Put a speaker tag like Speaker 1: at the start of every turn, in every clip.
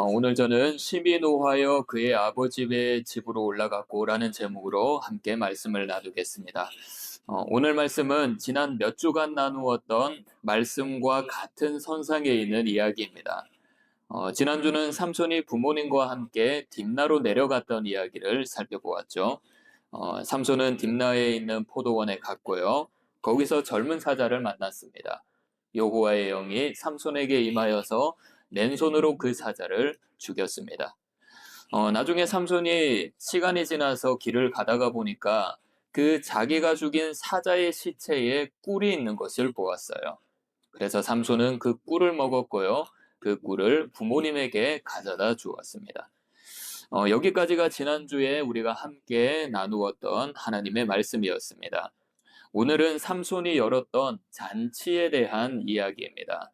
Speaker 1: 오늘 저는 심히 노하여 그의 아버지의 집으로 올라갔고라는 제목으로 함께 말씀을 나누겠습니다. 오늘 말씀은 지난 몇 주간 나누었던 말씀과 같은 선상에 있는 이야기입니다. 지난주는 삼손이 부모님과 함께 딥나로 내려갔던 이야기를 살펴보았죠. 삼손은 딥나에 있는 포도원에 갔고요. 거기서 젊은 사자를 만났습니다. 여호와의 영이 삼손에게 임하여서 맨손으로 그 사자를 죽였습니다. 나중에 삼손이 시간이 지나서 길을 가다가 보니까 그 자기가 죽인 사자의 시체에 꿀이 있는 것을 보았어요. 그래서 삼손은 그 꿀을 먹었고요. 그 꿀을 부모님에게 가져다 주었습니다. 여기까지가 지난주에 우리가 함께 나누었던 하나님의 말씀이었습니다. 오늘은 삼손이 열었던 잔치에 대한 이야기입니다.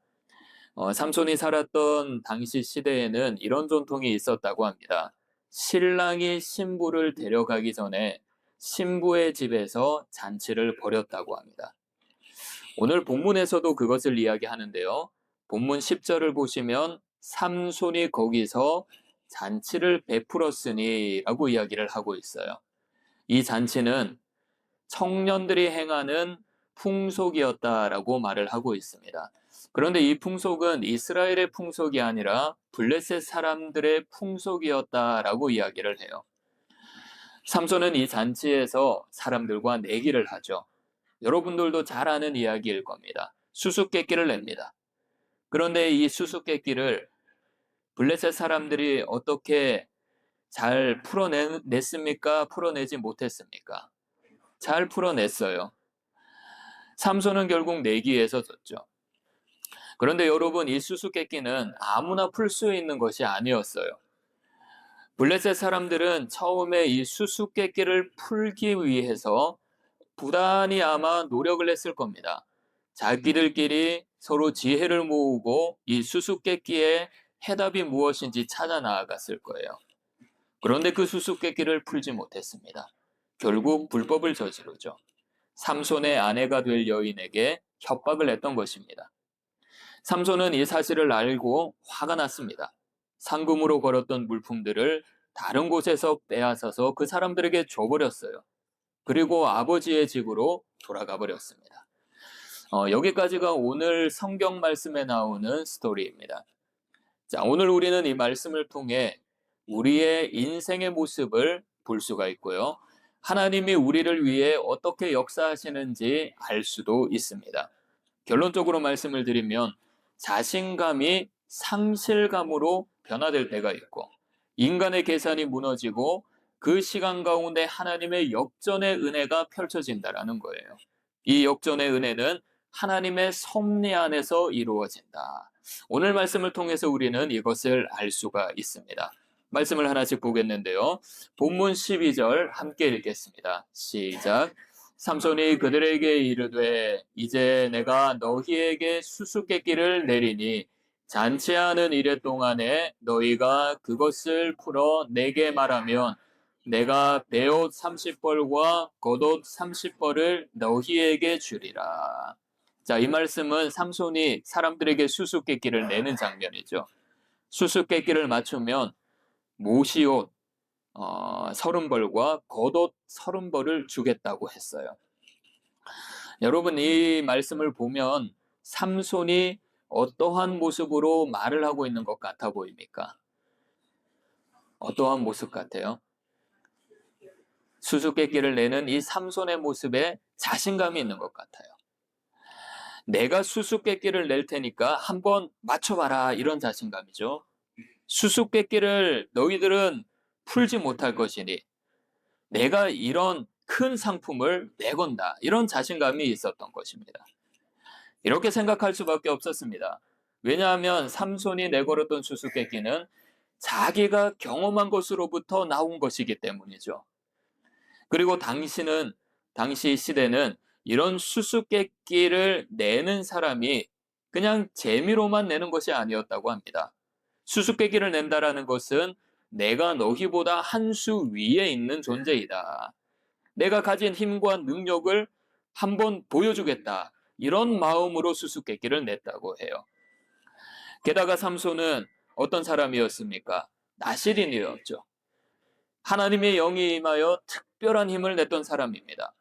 Speaker 1: 삼손이 살았던 당시 시대에는 이런 전통이 있었다고 합니다. 신랑이 신부를 데려가기 전에 신부의 집에서 잔치를 벌였다고 합니다. 오늘 본문에서도 그것을 이야기하는데요. 본문 10절을 보시면 삼손이 거기서 잔치를 베풀었으니 라고 이야기를 하고 있어요. 이 잔치는 청년들이 행하는 풍속이었다라고 말을 하고 있습니다. 그런데 이 풍속은 이스라엘의 풍속이 아니라 블레셋 사람들의 풍속이었다라고 이야기를 해요. 삼손은 이 잔치에서 사람들과 내기를 하죠. 여러분들도 잘 아는 이야기일 겁니다. 수수께끼를 냅니다. 그런데 이 수수께끼를 블레셋 사람들이 어떻게 잘 풀어냈습니까? 풀어내지 못했습니까? 잘 풀어냈어요. 삼손은 결국 내기에서 졌죠. 그런데 여러분, 이 수수께끼는 아무나 풀 수 있는 것이 아니었어요. 블레셋 사람들은 처음에 이 수수께끼를 풀기 위해서 부단히 아마 노력을 했을 겁니다. 자기들끼리 서로 지혜를 모으고 이 수수께끼의 해답이 무엇인지 찾아 나아갔을 거예요. 그런데 그 수수께끼를 풀지 못했습니다. 결국 불법을 저지르죠. 삼손의 아내가 될 여인에게 협박을 했던 것입니다. 삼손은 이 사실을 알고 화가 났습니다. 상금으로 걸었던 물품들을 다른 곳에서 빼앗아서 그 사람들에게 줘버렸어요. 그리고 아버지의 집으로 돌아가 버렸습니다. 여기까지가 오늘 성경 말씀에 나오는 스토리입니다. 자, 오늘 우리는 이 말씀을 통해 우리의 인생의 모습을 볼 수가 있고요. 하나님이 우리를 위해 어떻게 역사하시는지 알 수도 있습니다. 결론적으로 말씀을 드리면 자신감이 상실감으로 변화될 때가 있고 인간의 계산이 무너지고 그 시간 가운데 하나님의 역전의 은혜가 펼쳐진다라는 거예요. 이 역전의 은혜는 하나님의 섭리 안에서 이루어진다. 오늘 말씀을 통해서 우리는 이것을 알 수가 있습니다. 말씀을 하나씩 보겠는데요. 본문 12절 함께 읽겠습니다. 시작. 삼손이 그들에게 이르되 이제 내가 너희에게 수수께끼를 내리니 잔치하는 이래 동안에 너희가 그것을 풀어 내게 말하면 내가 베옷 30벌과 겉옷 30벌을 너희에게 주리라. 자, 이 말씀은 삼손이 사람들에게 수수께끼를 내는 장면이죠. 수수께끼를 맞추면 모시옷 30벌과 겉옷 30벌을 주겠다고 했어요. 여러분, 이 말씀을 보면 삼손이 어떠한 모습으로 말을 하고 있는 것 같아 보입니까? 어떠한 모습 같아요? 수수께끼를 내는 이 삼손의 모습에 자신감이 있는 것 같아요. 내가 수수께끼를 낼 테니까 한번 맞춰봐라, 이런 자신감이죠. 수수께끼를 너희들은 풀지 못할 것이니 내가 이런 큰 상품을 내건다, 이런 자신감이 있었던 것입니다. 이렇게 생각할 수밖에 없었습니다. 왜냐하면 삼손이 내걸었던 수수께끼는 자기가 경험한 것으로부터 나온 것이기 때문이죠. 그리고 당시 시대는 이런 수수께끼를 내는 사람이 그냥 재미로만 내는 것이 아니었다고 합니다. 수수께끼를 낸다라는 것은 내가 너희보다 한 수 위에 있는 존재이다. 내가 가진 힘과 능력을 한번 보여주겠다. 이런 마음으로 수수께끼를 냈다고 해요. 게다가 삼손은 어떤 사람이었습니까? 나시린이었죠. 하나님의 영이 임하여 특별한 힘을 냈던 사람입니다.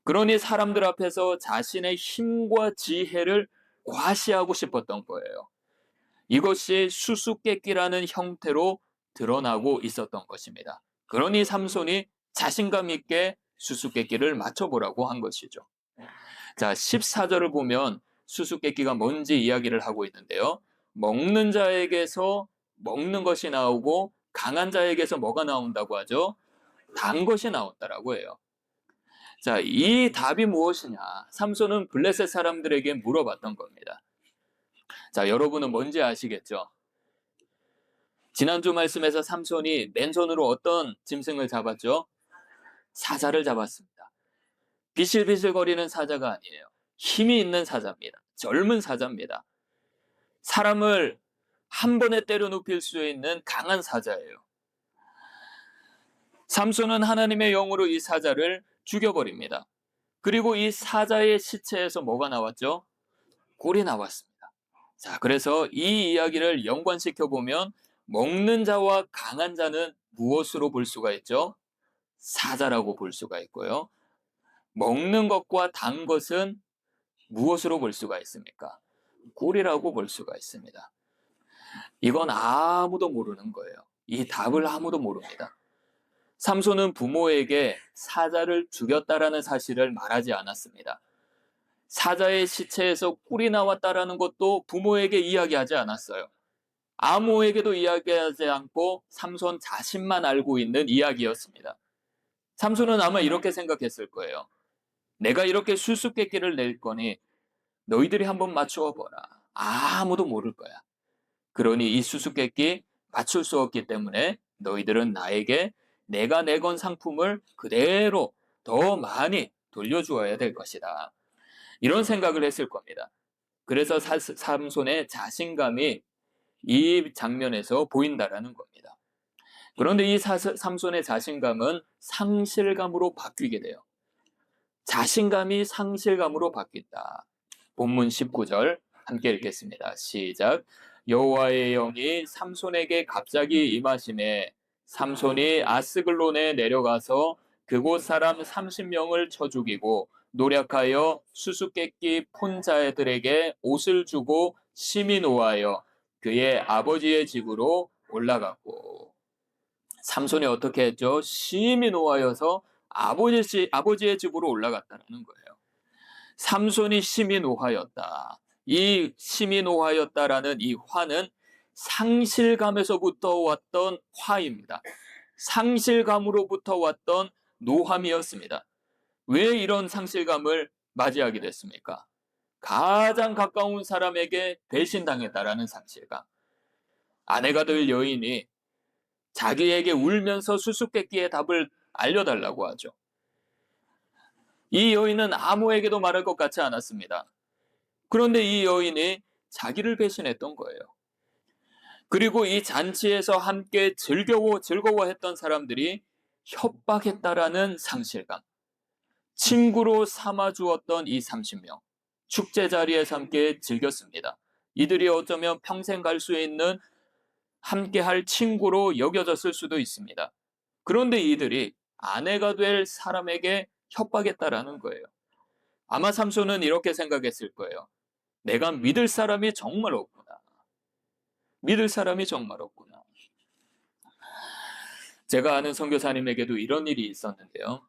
Speaker 1: 그러니 사람들 앞에서 자신의 힘과 지혜를 과시하고 싶었던 거예요. 이것이 수수께끼라는 형태로 드러나고 있었던 것입니다. 그러니 삼손이 자신감 있게 수수께끼를 맞춰보라고 한 것이죠. 자, 14절을 보면 수수께끼가 뭔지 이야기를 하고 있는데요. 먹는 자에게서 먹는 것이 나오고 강한 자에게서 뭐가 나온다고 하죠? 단 것이 나온다라고 해요. 자, 이 답이 무엇이냐? 삼손은 블레셋 사람들에게 물어봤던 겁니다. 자, 여러분은 뭔지 아시겠죠? 지난주 말씀에서 삼손이 맨손으로 어떤 짐승을 잡았죠? 사자를 잡았습니다. 비실비실거리는 사자가 아니에요. 힘이 있는 사자입니다. 젊은 사자입니다. 사람을 한 번에 때려 눕힐 수 있는 강한 사자예요. 삼손은 하나님의 영으로 이 사자를 죽여버립니다. 그리고 이 사자의 시체에서 뭐가 나왔죠? 꿀이 나왔습니다. 자, 그래서 이 이야기를 연관시켜 보면 먹는 자와 강한 자는 무엇으로 볼 수가 있죠? 사자라고 볼 수가 있고요. 먹는 것과 단 것은 무엇으로 볼 수가 있습니까? 꿀이라고 볼 수가 있습니다. 이건 아무도 모르는 거예요. 이 답을 아무도 모릅니다. 삼손은 부모에게 사자를 죽였다라는 사실을 말하지 않았습니다. 사자의 시체에서 꿀이 나왔다라는 것도 부모에게 이야기하지 않았어요. 아무에게도 이야기하지 않고 삼손 자신만 알고 있는 이야기였습니다. 삼손은 아마 이렇게 생각했을 거예요. 내가 이렇게 수수께끼를 낼 거니 너희들이 한번 맞추어 보라. 아무도 모를 거야. 그러니 이 수수께끼 맞출 수 없기 때문에 너희들은 나에게 내가 내건 상품을 그대로 더 많이 돌려주어야 될 것이다. 이런 생각을 했을 겁니다. 그래서 삼손의 자신감이 이 장면에서 보인다라는 겁니다. 그런데 이 삼손의 자신감은 상실감으로 바뀌게 돼요. 자신감이 상실감으로 바뀐다. 본문 19절 함께 읽겠습니다. 시작. 여호와의 영이 삼손에게 갑자기 임하시매 삼손이 아스글론에 내려가서 그곳 사람 30명을 쳐 죽이고 노력하여 수수께끼 폰 자들에게 옷을 주고 심히 노하여 그의 아버지의 집으로 올라갔고. 삼손이 어떻게 했죠? 심히 노하여서 아버지의 집으로 올라갔다는 거예요. 삼손이 심히 노하였다. 이 심히 노하였다라는 이 화는 상실감에서부터 왔던 화입니다. 상실감으로부터 왔던 노함이었습니다. 왜 이런 상실감을 맞이하게 됐습니까? 가장 가까운 사람에게 배신당했다라는 상실감. 아내가 될 여인이 자기에게 울면서 수수께끼의 답을 알려달라고 하죠. 이 여인은 아무에게도 말할 것 같지 않았습니다. 그런데 이 여인이 자기를 배신했던 거예요. 그리고 이 잔치에서 함께 즐거워했던 사람들이 협박했다라는 상실감. 친구로 삼아주었던 이 30명. 축제 자리에서 함께 즐겼습니다. 이들이 어쩌면 평생 갈 수 있는 함께 할 친구로 여겨졌을 수도 있습니다. 그런데 이들이 아내가 될 사람에게 협박했다라는 거예요. 아마 삼손은 이렇게 생각했을 거예요. 내가 믿을 사람이 정말 없구나. 믿을 사람이 정말 없구나. 제가 아는 선교사님에게도 이런 일이 있었는데요.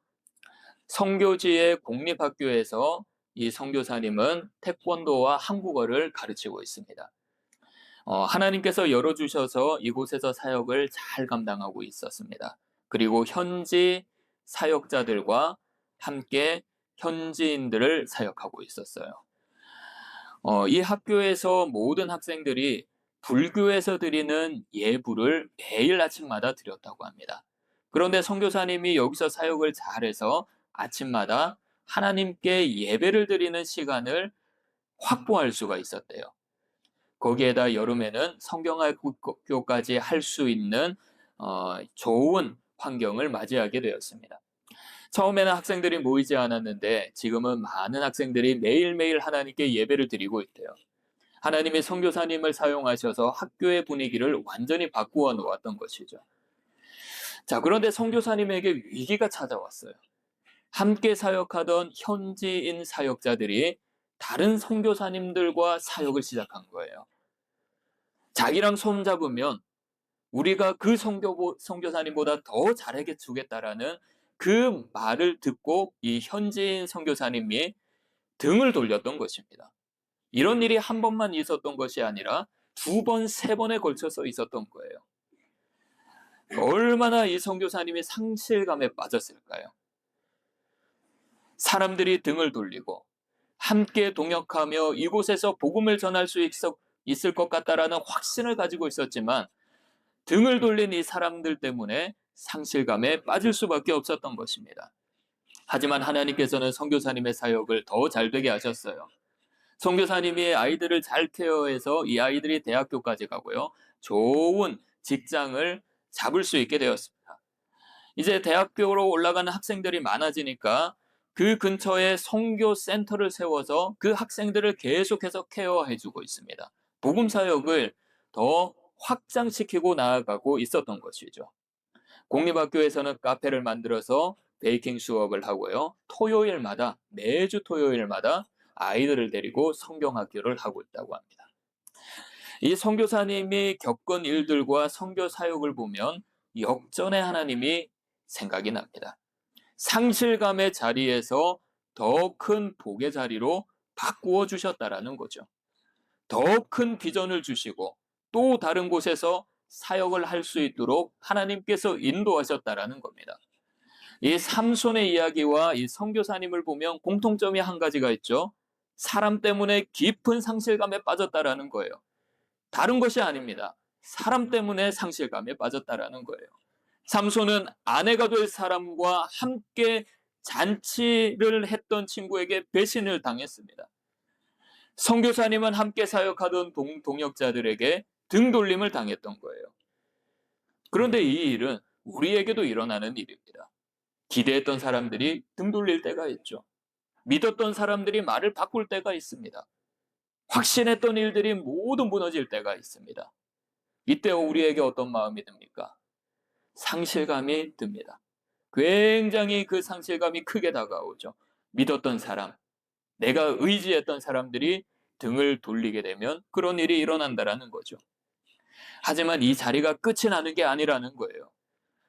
Speaker 1: 선교지의 공립학교에서 이 선교사님은 태권도와 한국어를 가르치고 있습니다. 하나님께서 열어주셔서 이곳에서 사역을 잘 감당하고 있었습니다. 그리고 현지 사역자들과 함께 현지인들을 사역하고 있었어요. 이 학교에서 모든 학생들이 불교에서 드리는 예불을 매일 아침마다 드렸다고 합니다. 그런데 선교사님이 여기서 사역을 잘해서 아침마다 하나님께 예배를 드리는 시간을 확보할 수가 있었대요. 거기에다 여름에는 성경학교까지 할 수 있는 좋은 환경을 맞이하게 되었습니다. 처음에는 학생들이 모이지 않았는데 지금은 많은 학생들이 매일매일 하나님께 예배를 드리고 있대요. 하나님이 선교사님을 사용하셔서 학교의 분위기를 완전히 바꾸어 놓았던 것이죠. 자, 그런데 선교사님에게 위기가 찾아왔어요. 함께 사역하던 현지인 사역자들이 다른 선교사님들과 사역을 시작한 거예요. 자기랑 손잡으면 우리가 그 선교사님보다 더 잘하게 주겠다라는 그 말을 듣고 이 현지인 선교사님이 등을 돌렸던 것입니다. 이런 일이 한 번만 있었던 것이 아니라 두 번, 세 번에 걸쳐서 있었던 거예요. 얼마나 이 선교사님이 상실감에 빠졌을까요? 사람들이 등을 돌리고 함께 동역하며 이곳에서 복음을 전할 수 있을 것 같다라는 확신을 가지고 있었지만 등을 돌린 이 사람들 때문에 상실감에 빠질 수밖에 없었던 것입니다. 하지만 하나님께서는 선교사님의 사역을 더 잘되게 하셨어요. 선교사님이 아이들을 잘 케어해서 이 아이들이 대학교까지 가고요. 좋은 직장을 잡을 수 있게 되었습니다. 이제 대학교로 올라가는 학생들이 많아지니까 그 근처에 선교 센터를 세워서 그 학생들을 계속해서 케어해주고 있습니다. 복음 사역을 더 확장시키고 나아가고 있었던 것이죠. 공립학교에서는 카페를 만들어서 베이킹 수업을 하고요. 매주 토요일마다 아이들을 데리고 성경학교를 하고 있다고 합니다. 이 선교사님이 겪은 일들과 선교 사역을 보면 역전의 하나님이 생각이 납니다. 상실감의 자리에서 더 큰 복의 자리로 바꾸어 주셨다라는 거죠. 더 큰 비전을 주시고 또 다른 곳에서 사역을 할 수 있도록 하나님께서 인도하셨다라는 겁니다. 이 삼손의 이야기와 이 선교사님을 보면 공통점이 한 가지가 있죠. 사람 때문에 깊은 상실감에 빠졌다라는 거예요. 다른 것이 아닙니다. 사람 때문에 상실감에 빠졌다라는 거예요. 삼손은 아내가 될 사람과 함께 잔치를 했던 친구에게 배신을 당했습니다. 선교사님은 함께 사역하던 동역자들에게 등돌림을 당했던 거예요. 그런데 이 일은 우리에게도 일어나는 일입니다. 기대했던 사람들이 등 돌릴 때가 있죠. 믿었던 사람들이 말을 바꿀 때가 있습니다. 확신했던 일들이 모두 무너질 때가 있습니다. 이때 우리에게 어떤 마음이 듭니까? 상실감이 듭니다. 굉장히 그 상실감이 크게 다가오죠. 믿었던 사람, 내가 의지했던 사람들이 등을 돌리게 되면 그런 일이 일어난다라는 거죠. 하지만 이 자리가 끝이 나는 게 아니라는 거예요.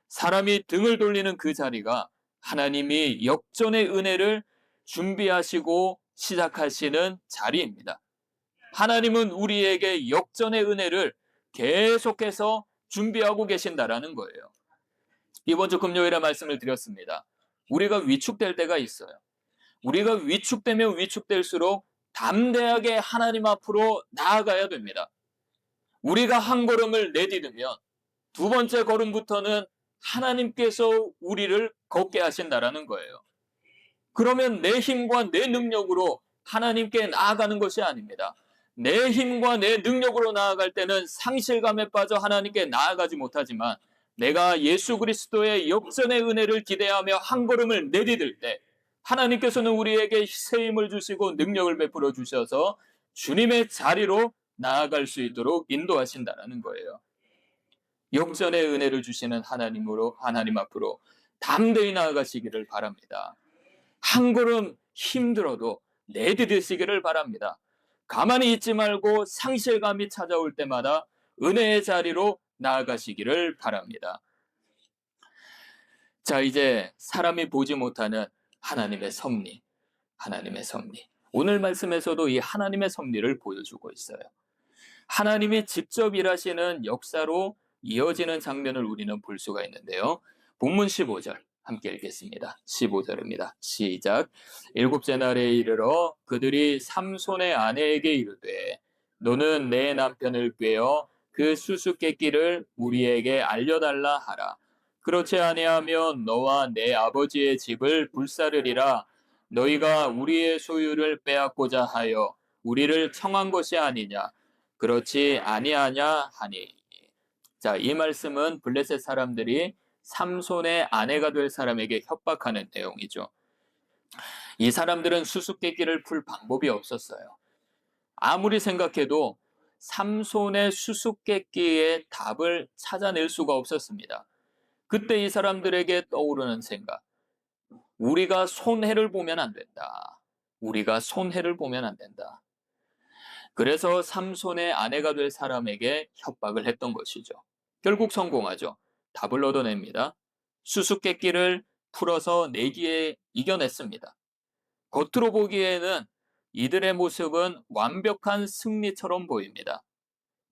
Speaker 1: 사람이 등을 돌리는 그 자리가 하나님이 역전의 은혜를 준비하시고 시작하시는 자리입니다. 하나님은 우리에게 역전의 은혜를 계속해서 준비하고 계신다라는 거예요. 이번 주 금요일에 말씀을 드렸습니다. 우리가 위축될 때가 있어요. 우리가 위축되면 위축될수록 담대하게 하나님 앞으로 나아가야 됩니다. 우리가 한 걸음을 내디디면 두 번째 걸음부터는 하나님께서 우리를 걷게 하신다라는 거예요. 그러면 내 힘과 내 능력으로 하나님께 나아가는 것이 아닙니다. 내 힘과 내 능력으로 나아갈 때는 상실감에 빠져 하나님께 나아가지 못하지만 내가 예수 그리스도의 역전의 은혜를 기대하며 한 걸음을 내디딜 때 하나님께서는 우리에게 새 힘을 주시고 능력을 베풀어 주셔서 주님의 자리로 나아갈 수 있도록 인도하신다는 거예요. 역전의 은혜를 주시는 하나님 앞으로 담대히 나아가시기를 바랍니다. 한 걸음 힘들어도 내디디시기를 바랍니다. 가만히 있지 말고 상실감이 찾아올 때마다 은혜의 자리로 나아가시기를 바랍니다. 자, 이제 사람이 보지 못하는 하나님의 섭리. 오늘 말씀에서도 이 하나님의 섭리를 보여주고 있어요. 하나님이 직접 일하시는 역사로 이어지는 장면을 우리는 볼 수가 있는데요. 본문 15절 함께 읽겠습니다. 15절입니다. 시작. 일곱째 날에 이르러 그들이 삼손의 아내에게 이르되 너는 내 남편을 꾀어 그 수수께끼를 우리에게 알려달라 하라. 그렇지 아니하면 너와 내 아버지의 집을 불사르리라. 너희가 우리의 소유를 빼앗고자 하여 우리를 청한 것이 아니냐. 그렇지 아니하냐 하니. 자, 이 말씀은 블레셋 사람들이 삼손의 아내가 될 사람에게 협박하는 내용이죠. 이 사람들은 수수께끼를 풀 방법이 없었어요. 아무리 생각해도 삼손의 수수께끼의 답을 찾아낼 수가 없었습니다. 그때 이 사람들에게 떠오르는 생각, 우리가 손해를 보면 안 된다. 우리가 손해를 보면 안 된다. 그래서 삼손의 아내가 될 사람에게 협박을 했던 것이죠. 결국 성공하죠. 답을 얻어냅니다. 수수께끼를 풀어서 내기에 이겨냈습니다. 겉으로 보기에는 이들의 모습은 완벽한 승리처럼 보입니다.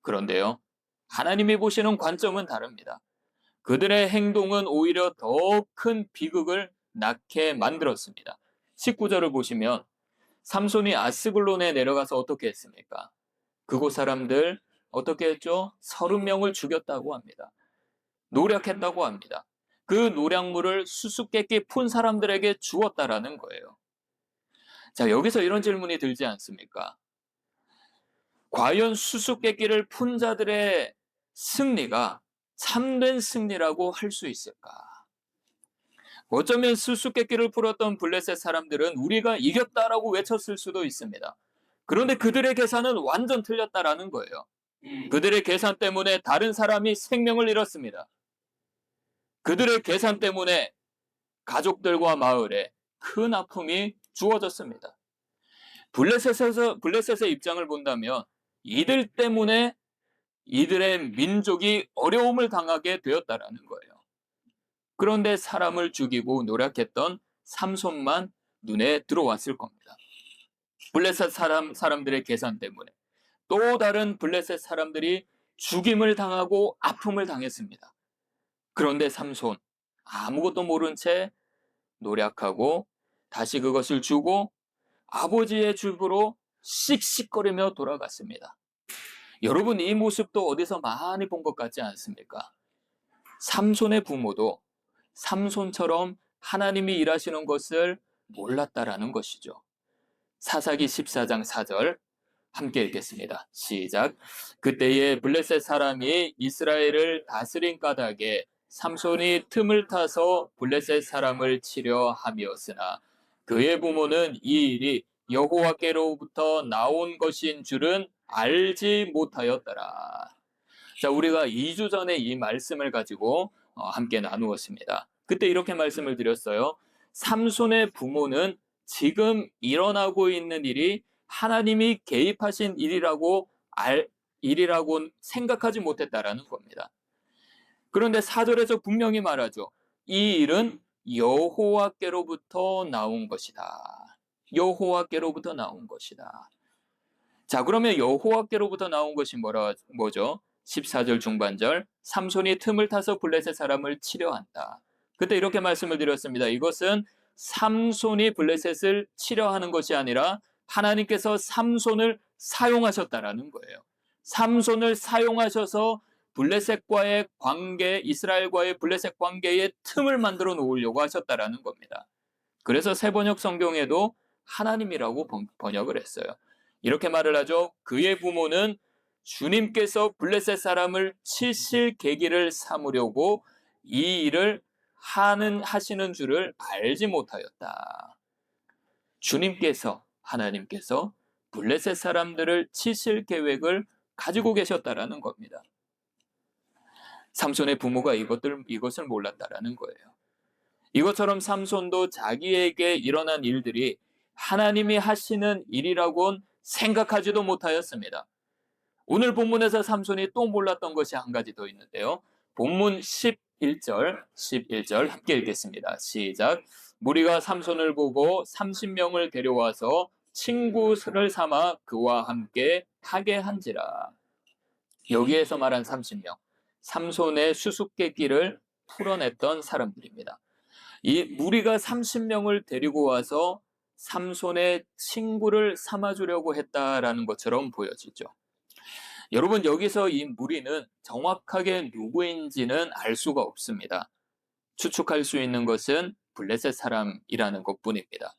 Speaker 1: 그런데요, 하나님이 보시는 관점은 다릅니다. 그들의 행동은 오히려 더 큰 비극을 낳게 만들었습니다. 19절을 보시면 삼손이 아스글론에 내려가서 어떻게 했습니까? 그곳 사람들 어떻게 했죠? 30명을 죽였다고 합니다. 노력했다고 합니다. 그 노량물을 수수께끼 푼 사람들에게 주었다라는 거예요. 자, 여기서 이런 질문이 들지 않습니까? 과연 수수께끼를 푼 자들의 승리가 참된 승리라고 할 수 있을까? 어쩌면 수수께끼를 풀었던 블레셋 사람들은 우리가 이겼다라고 외쳤을 수도 있습니다. 그런데 그들의 계산은 완전 틀렸다라는 거예요. 그들의 계산 때문에 다른 사람이 생명을 잃었습니다. 그들의 계산 때문에 가족들과 마을에 큰 아픔이 주어졌습니다. 블레셋의 입장을 본다면 이들 때문에 이들의 민족이 어려움을 당하게 되었다라는 거예요. 그런데 사람을 죽이고 노력했던 삼손만 눈에 들어왔을 겁니다. 블레셋 사람들의 계산 때문에 또 다른 블레셋 사람들이 죽임을 당하고 아픔을 당했습니다. 그런데 삼손 아무것도 모른 채 노력하고 다시 그것을 주고 아버지의 집으로 씩씩거리며 돌아갔습니다. 여러분, 이 모습도 어디서 많이 본 것 같지 않습니까? 삼손의 부모도 삼손처럼 하나님이 일하시는 것을 몰랐다라는 것이죠. 사사기 14장 4절 함께 읽겠습니다. 시작. 그때에 블레셋 사람이 이스라엘을 다스린 까닭에 삼손이 틈을 타서 블레셋 사람을 치려 함이었으나 그의 부모는 이 일이 여호와께로부터 나온 것인 줄은 알지 못하였더라. 자, 우리가 2주 전에 이 말씀을 가지고 함께 나누었습니다. 그때 이렇게 말씀을 드렸어요. 삼손의 부모는 지금 일어나고 있는 일이 하나님이 개입하신 일이라고 생각하지 못했다라는 겁니다. 그런데 4절에서 분명히 말하죠. 이 일은 여호와께로부터 나온 것이다. 여호와께로부터 나온 것이다. 자, 그러면 여호와께로부터 나온 것이 뭐죠? 14절 중반절, 삼손이 틈을 타서 블레셋 사람을 치려 한다. 그때 이렇게 말씀을 드렸습니다. 이것은 삼손이 블레셋을 치려 하는 것이 아니라 하나님께서 삼손을 사용하셨다라는 거예요. 삼손을 사용하셔서 블레셋과의 관계, 이스라엘과의 블레셋 관계에 틈을 만들어 놓으려고 하셨다라는 겁니다. 그래서 새번역 성경에도 하나님이라고 번역을 했어요. 이렇게 말을 하죠. 그의 부모는 주님께서 블레셋 사람을 치실 계기를 삼으려고 이 일을 하시는 줄을 알지 못하였다. 하나님께서 블레셋 사람들을 치실 계획을 가지고 계셨다라는 겁니다. 삼손의 부모가 이것을 몰랐다라는 거예요. 이것처럼 삼손도 자기에게 일어난 일들이 하나님이 하시는 일이라고는 생각하지도 못하였습니다. 오늘 본문에서 삼손이 또 몰랐던 것이 한 가지 더 있는데요. 본문 11절 함께 읽겠습니다. 시작. 무리가 삼손을 보고 30명을 데려와서 친구를 삼아 그와 함께 하게 한지라. 여기에서 말한 30명, 삼손의 수수께끼를 풀어냈던 사람들입니다. 이 무리가 30명을 데리고 와서 삼손의 친구를 삼아주려고 했다라는 것처럼 보여지죠. 여러분, 여기서 이 무리는 정확하게 누구인지는 알 수가 없습니다. 추측할 수 있는 것은 블레셋 사람이라는 것뿐입니다.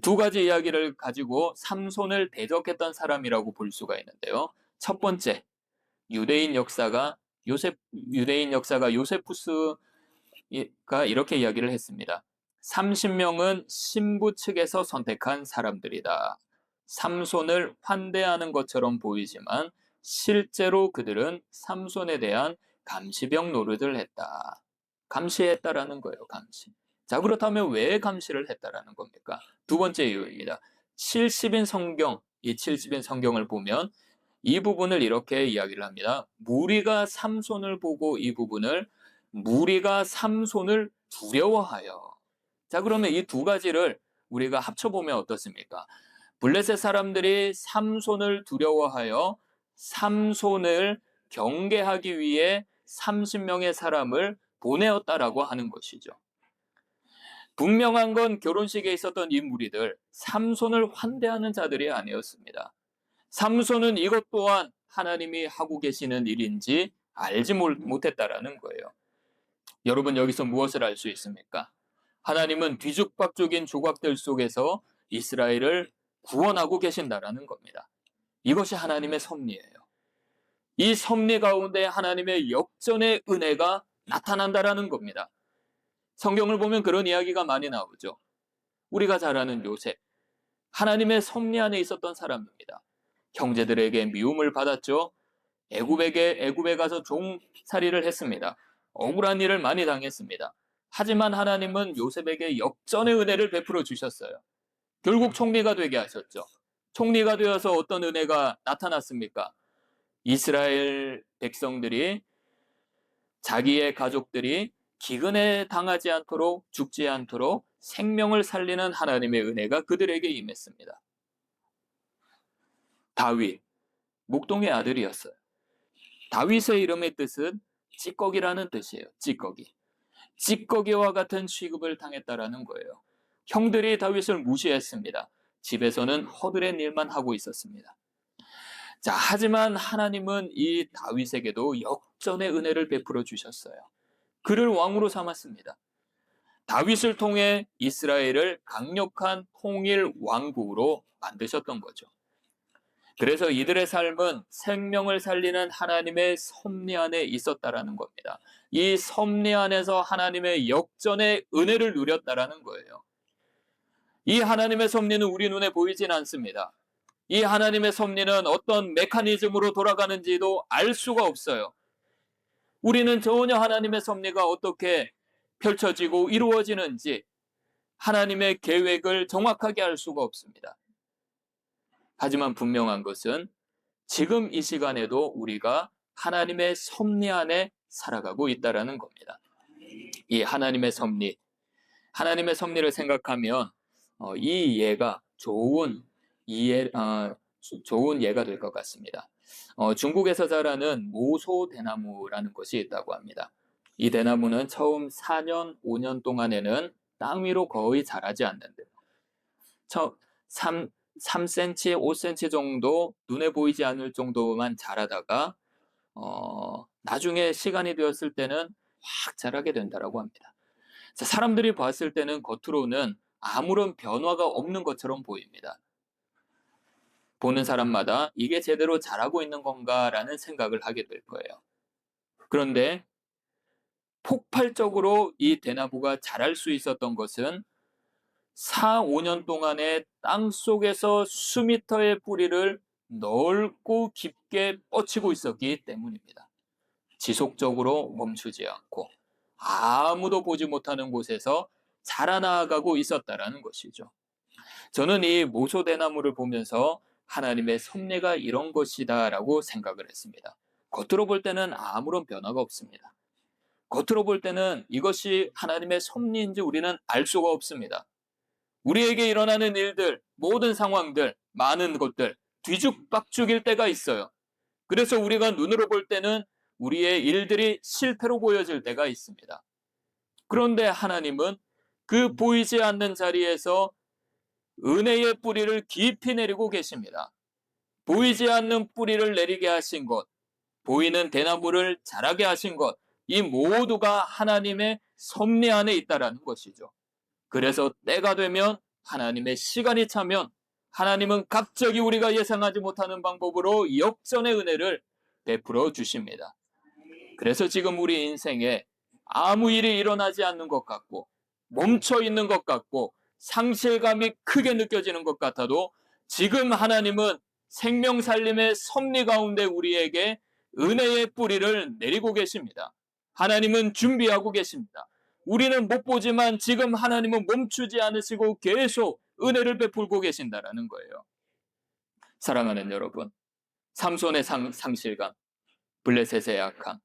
Speaker 1: 두 가지 이야기를 가지고 삼손을 대적했던 사람이라고 볼 수가 있는데요. 첫 번째, 유대인 역사가 요세푸스가 이렇게 이야기를 했습니다. 30명은 신부 측에서 선택한 사람들이다. 삼손을 환대하는 것처럼 보이지만 실제로 그들은 삼손에 대한 감시병 노릇을 했다. 감시했다라는 거예요, 감시. 자, 그렇다면 왜 감시를 했다라는 겁니까? 두 번째 이유입니다. 70인 성경, 이 70인 성경을 보면 이 부분을 이렇게 이야기를 합니다. 무리가 삼손을 보고 이 부분을 무리가 삼손을 두려워하여. 자, 그러면 이 두 가지를 우리가 합쳐보면 어떻습니까? 블레셋 사람들이 삼손을 두려워하여 삼손을 경계하기 위해 30명의 사람을 보내었다라고 하는 것이죠. 분명한 건 결혼식에 있었던 이 무리들, 삼손을 환대하는 자들이 아니었습니다. 삼손은 이것 또한 하나님이 하고 계시는 일인지 알지 못했다라는 거예요. 여러분, 여기서 무엇을 알 수 있습니까? 하나님은 뒤죽박죽인 조각들 속에서 이스라엘을 구원하고 계신다라는 겁니다. 이것이 하나님의 섭리예요. 이 섭리 가운데 하나님의 역전의 은혜가 나타난다라는 겁니다. 성경을 보면 그런 이야기가 많이 나오죠. 우리가 잘 아는 요셉, 하나님의 섭리 안에 있었던 사람입니다. 형제들에게 미움을 받았죠. 애굽에 가서 종살이를 했습니다. 억울한 일을 많이 당했습니다. 하지만 하나님은 요셉에게 역전의 은혜를 베풀어 주셨어요. 결국 총리가 되게 하셨죠. 총리가 되어서 어떤 은혜가 나타났습니까? 이스라엘 백성들이, 자기의 가족들이 기근에 당하지 않도록, 죽지 않도록 생명을 살리는 하나님의 은혜가 그들에게 임했습니다. 다윗, 목동의 아들이었어요. 다윗의 이름의 뜻은 찌꺼기라는 뜻이에요. 찌꺼기. 찌꺼기와 같은 취급을 당했다라는 거예요. 형들이 다윗을 무시했습니다. 집에서는 허드렛 일만 하고 있었습니다. 자, 하지만 하나님은 이 다윗에게도 역전의 은혜를 베풀어 주셨어요. 그를 왕으로 삼았습니다. 다윗을 통해 이스라엘을 강력한 통일 왕국으로 만드셨던 거죠. 그래서 이들의 삶은 생명을 살리는 하나님의 섭리 안에 있었다라는 겁니다. 이 섭리 안에서 하나님의 역전의 은혜를 누렸다라는 거예요. 이 하나님의 섭리는 우리 눈에 보이진 않습니다. 이 하나님의 섭리는 어떤 메커니즘으로 돌아가는지도 알 수가 없어요. 우리는 전혀 하나님의 섭리가 어떻게 펼쳐지고 이루어지는지 하나님의 계획을 정확하게 알 수가 없습니다. 하지만 분명한 것은 지금 이 시간에도 우리가 하나님의 섭리 안에 살아가고 있다는 겁니다. 이 하나님의 섭리를 생각하면 이 예가 좋은 예가 될 것 같습니다. 중국에서 자라는 모소 대나무라는 것이 있다고 합니다. 이 대나무는 처음 4년, 5년 동안에는 땅 위로 거의 자라지 않는데 3cm, 5cm 정도 눈에 보이지 않을 정도만 자라다가 나중에 시간이 되었을 때는 확 자라게 된다고 합니다. 사람들이 봤을 때는 겉으로는 아무런 변화가 없는 것처럼 보입니다. 보는 사람마다 이게 제대로 자라고 있는 건가라는 생각을 하게 될 거예요. 그런데 폭발적으로 이 대나무가 자랄 수 있었던 것은 4, 5년 동안에 땅 속에서 수미터의 뿌리를 넓고 깊게 뻗치고 있었기 때문입니다. 지속적으로 멈추지 않고 아무도 보지 못하는 곳에서 자라나가고 있었다라는 것이죠. 저는 이 모소대나무를 보면서 하나님의 섭리가 이런 것이다라고 생각을 했습니다. 겉으로 볼 때는 아무런 변화가 없습니다. 겉으로 볼 때는 이것이 하나님의 섭리인지 우리는 알 수가 없습니다. 우리에게 일어나는 일들, 모든 상황들, 많은 것들 뒤죽박죽일 때가 있어요. 그래서 우리가 눈으로 볼 때는 우리의 일들이 실패로 보여질 때가 있습니다. 그런데 하나님은 그 보이지 않는 자리에서 은혜의 뿌리를 깊이 내리고 계십니다. 보이지 않는 뿌리를 내리게 하신 것, 보이는 대나무를 자라게 하신 것, 이 모두가 하나님의 섭리 안에 있다라는 것이죠. 그래서 때가 되면, 하나님의 시간이 차면 하나님은 갑자기 우리가 예상하지 못하는 방법으로 역전의 은혜를 베풀어 주십니다. 그래서 지금 우리 인생에 아무 일이 일어나지 않는 것 같고 멈춰 있는 것 같고 상실감이 크게 느껴지는 것 같아도 지금 하나님은 생명살림의 섭리 가운데 우리에게 은혜의 뿌리를 내리고 계십니다. 하나님은 준비하고 계십니다. 우리는 못 보지만 지금 하나님은 멈추지 않으시고 계속 은혜를 베풀고 계신다라는 거예요. 사랑하는 여러분, 삼손의 상실감, 블레셋의 약함,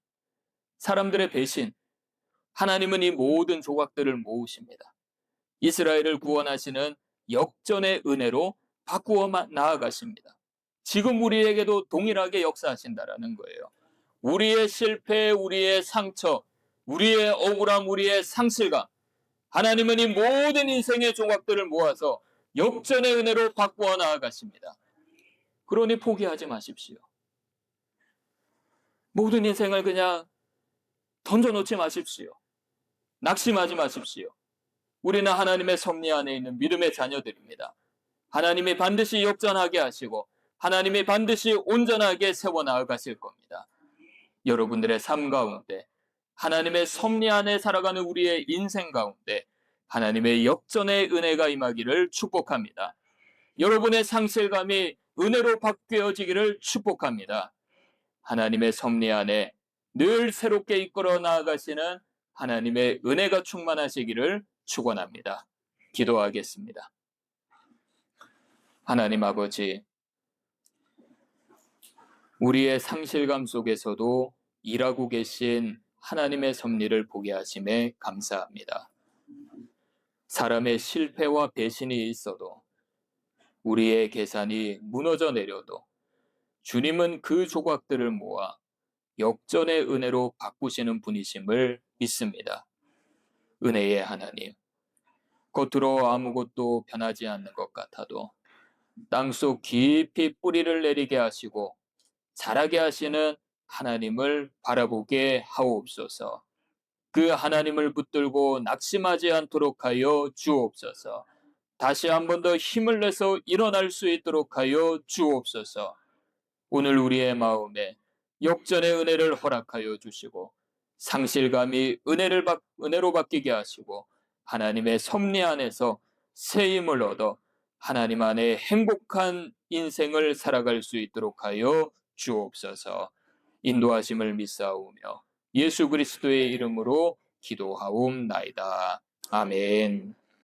Speaker 1: 사람들의 배신, 하나님은 이 모든 조각들을 모으십니다. 이스라엘을 구원하시는 역전의 은혜로 바꾸어 나아가십니다. 지금 우리에게도 동일하게 역사하신다라는 거예요. 우리의 실패, 우리의 상처, 우리의 억울함, 우리의 상실감, 하나님은 이 모든 인생의 조각들을 모아서 역전의 은혜로 바꾸어 나아가십니다. 그러니 포기하지 마십시오. 모든 인생을 그냥 던져놓지 마십시오. 낙심하지 마십시오. 우리는 하나님의 섭리 안에 있는 믿음의 자녀들입니다. 하나님이 반드시 역전하게 하시고 하나님이 반드시 온전하게 세워나가실 겁니다. 여러분들의 삶 가운데, 하나님의 섭리 안에 살아가는 우리의 인생 가운데 하나님의 역전의 은혜가 임하기를 축복합니다. 여러분의 상실감이 은혜로 바뀌어지기를 축복합니다. 하나님의 섭리 안에 늘 새롭게 이끌어 나아가시는 하나님의 은혜가 충만하시기를 축원합니다. 기도하겠습니다. 하나님 아버지, 우리의 상실감 속에서도 일하고 계신 하나님의 섭리를 보게 하심에 감사합니다. 사람의 실패와 배신이 있어도, 우리의 계산이 무너져 내려도 주님은 그 조각들을 모아 역전의 은혜로 바꾸시는 분이심을 믿습니다. 은혜의 하나님, 겉으로 아무것도 변하지 않는 것 같아도 땅속 깊이 뿌리를 내리게 하시고 자라게 하시는 하나님을 바라보게 하옵소서. 그 하나님을 붙들고 낙심하지 않도록 하여 주옵소서. 다시 한 번 더 힘을 내서 일어날 수 있도록 하여 주옵소서. 오늘 우리의 마음에 역전의 은혜를 허락하여 주시고 상실감이 은혜로 바뀌게 하시고 하나님의 섭리 안에서 새 힘을 얻어 하나님 안에 행복한 인생을 살아갈 수 있도록 하여 주옵소서. 인도하심을 믿사오며 예수 그리스도의 이름으로 기도하옵나이다. 아멘.